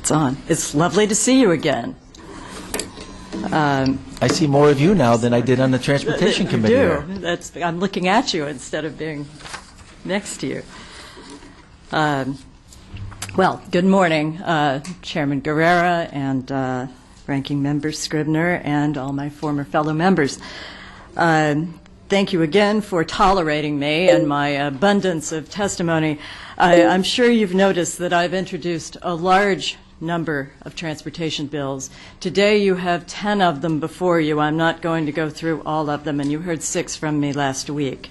It's on. It's lovely to see you again. I see more of you now than I did on the Transportation Committee. You do. I'm looking at you instead of being next to you. Well, good morning, Chairman Guerrera and Ranking Member Scribner and all my former fellow members. Thank you again for tolerating me and my abundance of testimony. I'm sure you've noticed that I've introduced a large number of transportation bills. Today you have 10 of them before you. I'm not going to go through all of them, and you heard 6 from me last week.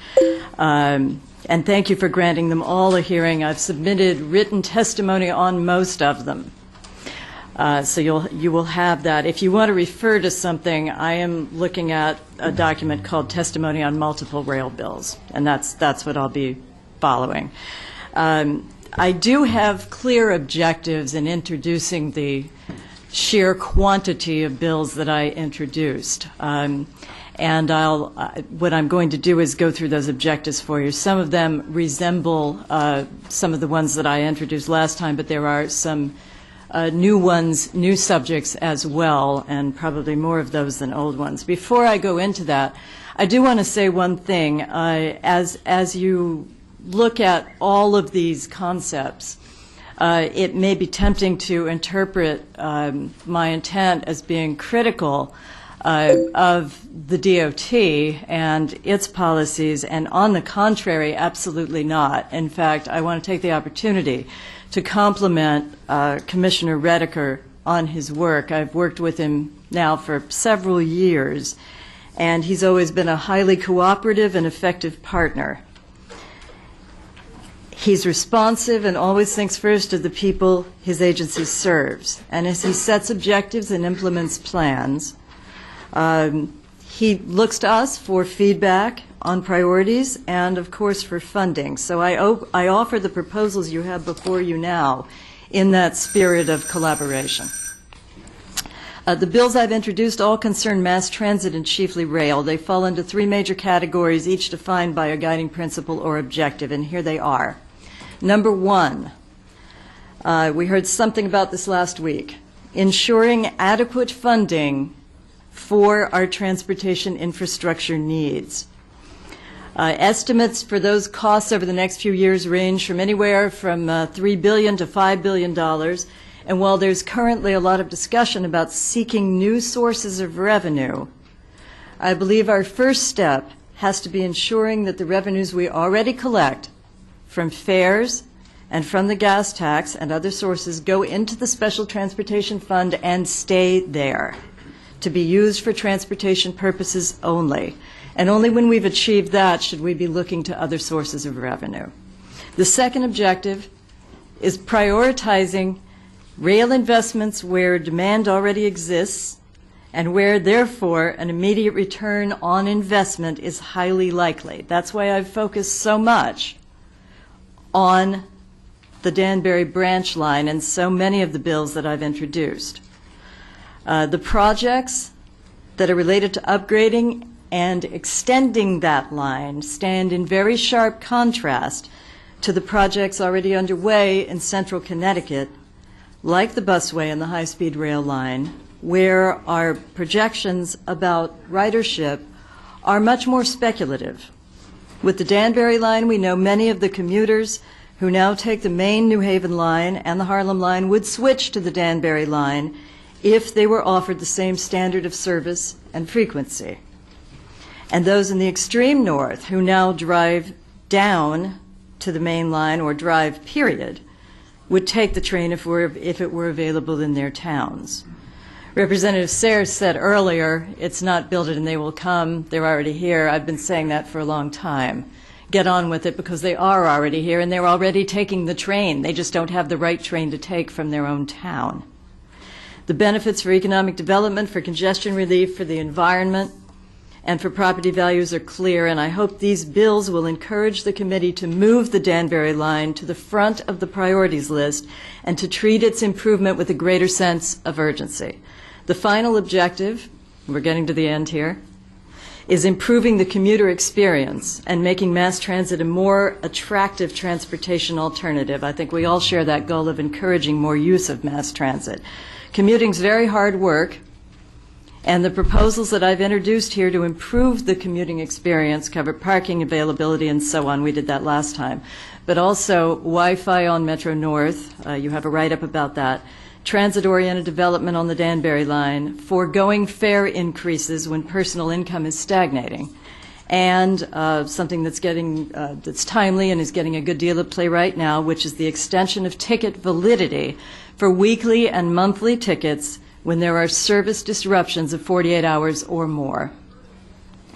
And thank you for granting them all a hearing. I've submitted written testimony on most of them. So you will have that. If you want to refer to something, I am looking at a document called Testimony on Multiple Rail Bills, and that's what I'll be following. I do have clear objectives in introducing the sheer quantity of bills that I introduced. And what I'm going to do is go through those objectives for you. Some of them resemble some of the ones that I introduced last time, but there are some new ones, new subjects as well, and probably more of those than old ones. Before I go into that, I do want to say one thing. As you look at all of these concepts, it may be tempting to interpret my intent as being critical of the DOT and its policies, and on the contrary, absolutely not. In fact, I want to take the opportunity to compliment Commissioner Redeker on his work. I've worked with him now for several years, and he's always been a highly cooperative and effective partner. He's responsive and always thinks first of the people his agency serves. And as he sets objectives and implements plans, he looks to us for feedback on priorities and, of course, for funding. So I offer the proposals you have before you now in that spirit of collaboration. The bills I've introduced all concern mass transit and chiefly rail. They fall into 3 major categories, each defined by a guiding principle or objective, and here they are. Number 1, we heard something about this last week, ensuring adequate funding for our transportation infrastructure needs. Estimates for those costs over the next few years range from anywhere from $3 billion to $5 billion. And while there's currently a lot of discussion about seeking new sources of revenue, I believe our first step has to be ensuring that the revenues we already collect from fares and from the gas tax and other sources go into the Special Transportation Fund and stay there to be used for transportation purposes only. And only when we've achieved that should we be looking to other sources of revenue. The second objective is prioritizing rail investments where demand already exists and where, therefore, an immediate return on investment is highly likely. That's why I've focused so much on the Danbury branch line and so many of the bills that I've introduced. The projects that are related to upgrading and extending that line stand in very sharp contrast to the projects already underway in central Connecticut, like the busway and the high-speed rail line, where our projections about ridership are much more speculative. With the Danbury line, we know many of the commuters who now take the main New Haven line and the Harlem line would switch to the Danbury line if they were offered the same standard of service and frequency. And those in the extreme north who now drive down to the main line or drive, period, would take the train if it were available in their towns. Representative Sayers said earlier, it's not build it and they will come, they're already here. I've been saying that for a long time. Get on with it because they are already here and they're already taking the train. They just don't have the right train to take from their own town. The benefits for economic development, for congestion relief, for the environment, and for property values are clear, and I hope these bills will encourage the committee to move the Danbury line to the front of the priorities list and to treat its improvement with a greater sense of urgency. The final objective, we're getting to the end here, is improving the commuter experience and making mass transit a more attractive transportation alternative. I think we all share that goal of encouraging more use of mass transit. Commuting's very hard work, and the proposals that I've introduced here to improve the commuting experience cover parking availability and so on. We did that last time. But also Wi-Fi on Metro North. You have a write-up about that. Transit-oriented development on the Danbury line, foregoing fare increases when personal income is stagnating, and something that's timely and is getting a good deal of play right now, which is the extension of ticket validity for weekly and monthly tickets when there are service disruptions of 48 hours or more.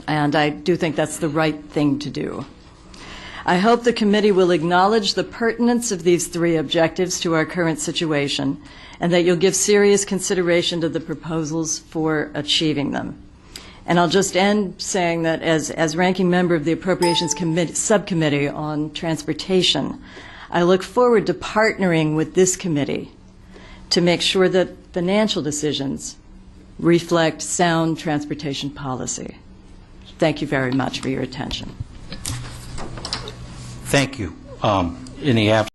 And I do think that's the right thing to do. I hope the committee will acknowledge the pertinence of these three objectives to our current situation, and that you'll give serious consideration to the proposals for achieving them. And I'll just end saying that as ranking member of the Appropriations Subcommittee on Transportation, I look forward to partnering with this committee to make sure that financial decisions reflect sound transportation policy. Thank you very much for your attention. Thank you. In the absence